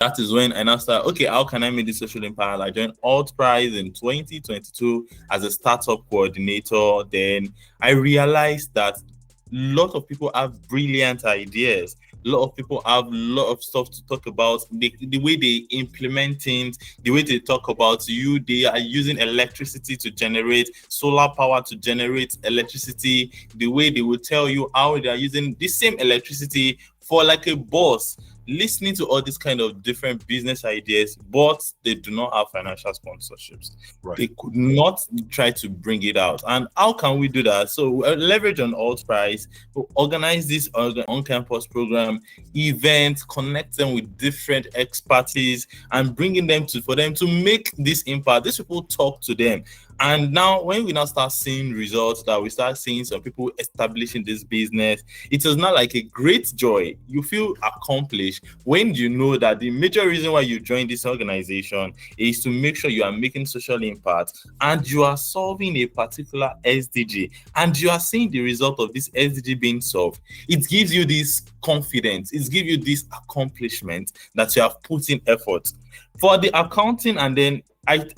That is when I now start, okay, how can I make this social impact? I joined Hult Prize in 2022 as a startup coordinator. Then I realized that a lot of people have brilliant ideas. A lot of people have a lot of stuff to talk about. The way they implement things, the way they talk about they are using electricity to generate solar power to generate electricity. The way they will tell you how they are using the same electricity for like a boss, listening to all these kind of different business ideas, but they do not have financial sponsorships. Right. They could not try to bring it out. And how can we do that? So leverage on Hult Prize, organize this on-campus program, events, connect them with different expertise, and bringing them for them to make this impact. These people talk to them. And now, when we now start seeing results, that we start seeing some people establishing this business, it is not like a great joy. You feel accomplished when you know that the major reason why you joined this organization is to make sure you are making social impact and you are solving a particular SDG, and you are seeing the result of this SDG being solved. It gives you this confidence, it gives you this accomplishment that you have put in effort. For the accounting, and then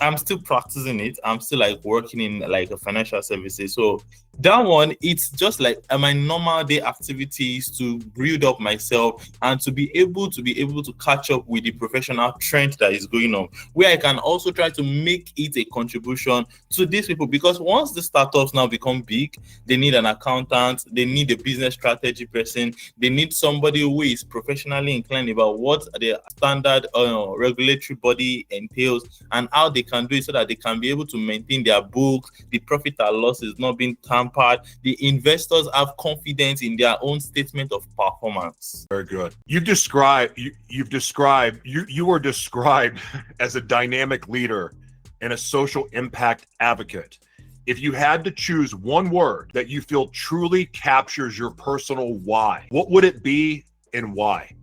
I'm still practicing it. I'm still like working in like a financial services. So that one, it's just like my normal day activities to build up myself and to be able to catch up with the professional trend that is going on, where I can also try to make it a contribution to these people. Because once the startups now become big, they need an accountant, they need a business strategy person, they need somebody who is professionally inclined about what the standard regulatory body entails and how they can do it so that they can be able to maintain their books, the profit and loss is not being tampered, the investors have confidence in their own statement of performance. Very good. You were described as a dynamic leader and a social impact advocate. If you had to choose one word that you feel truly captures your personal why, what would it be and why?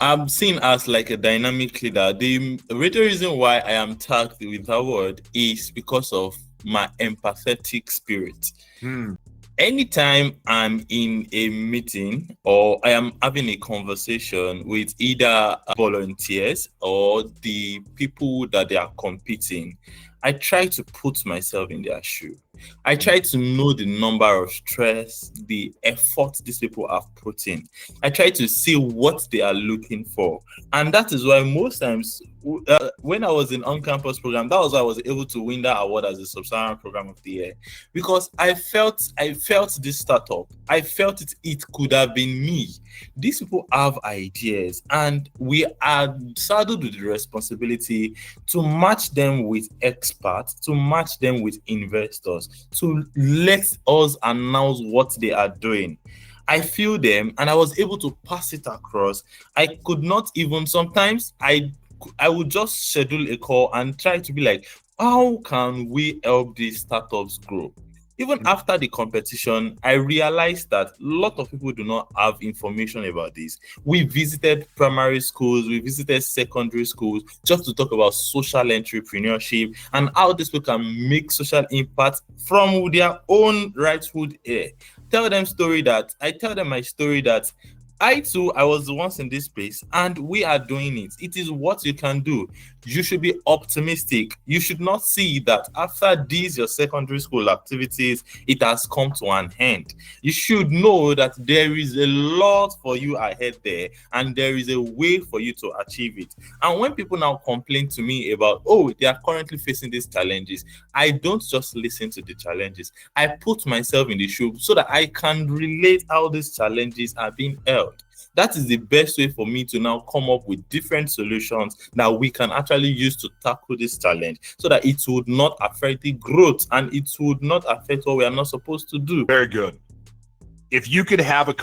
I'm seen as like a dynamic leader. The real reason why I am tagged with that word is because of my empathetic spirit. Anytime I'm in a meeting or I am having a conversation with either volunteers or the people that they are competing, I try to put myself in their shoe. I try to know the number of stress, the effort these people have put in. I try to see what they are looking for. And that is why most times when I was in on-campus program, that was why I was able to win that award as a Sub-Saharan Program of the Year. Because I felt this startup. I felt it could have been me. These people have ideas and we are saddled with the responsibility to match them with experts, to match them with investors, to let us announce what they are doing. I feel them and I was able to pass it across. I could not even, sometimes I would just schedule a call and try to be like, how can we help these startups grow? Even after the competition, I realized that a lot of people do not have information about this. We visited primary schools, we visited secondary schools just to talk about social entrepreneurship and how these people can make social impact from their own rightful air. I tell them my story that I too, I was once in this space and we are doing it. It is what you can do. You should be optimistic. You should not see that after these, your secondary school activities, it has come to an end. You should know that there is a lot for you ahead there and there is a way for you to achieve it. And when people now complain to me about, oh, they are currently facing these challenges, I don't just listen to the challenges. I put myself in the shoe so that I can relate how these challenges are being held. That is the best way for me to now come up with different solutions that we can actually use to tackle this challenge so that it would not affect the growth and it would not affect what we are not supposed to do. Very good. If you could have a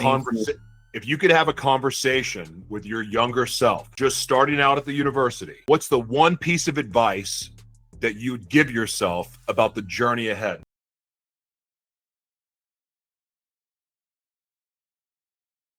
conversation with your younger self, just starting out at the university, what's the one piece of advice that you'd give yourself about the journey ahead?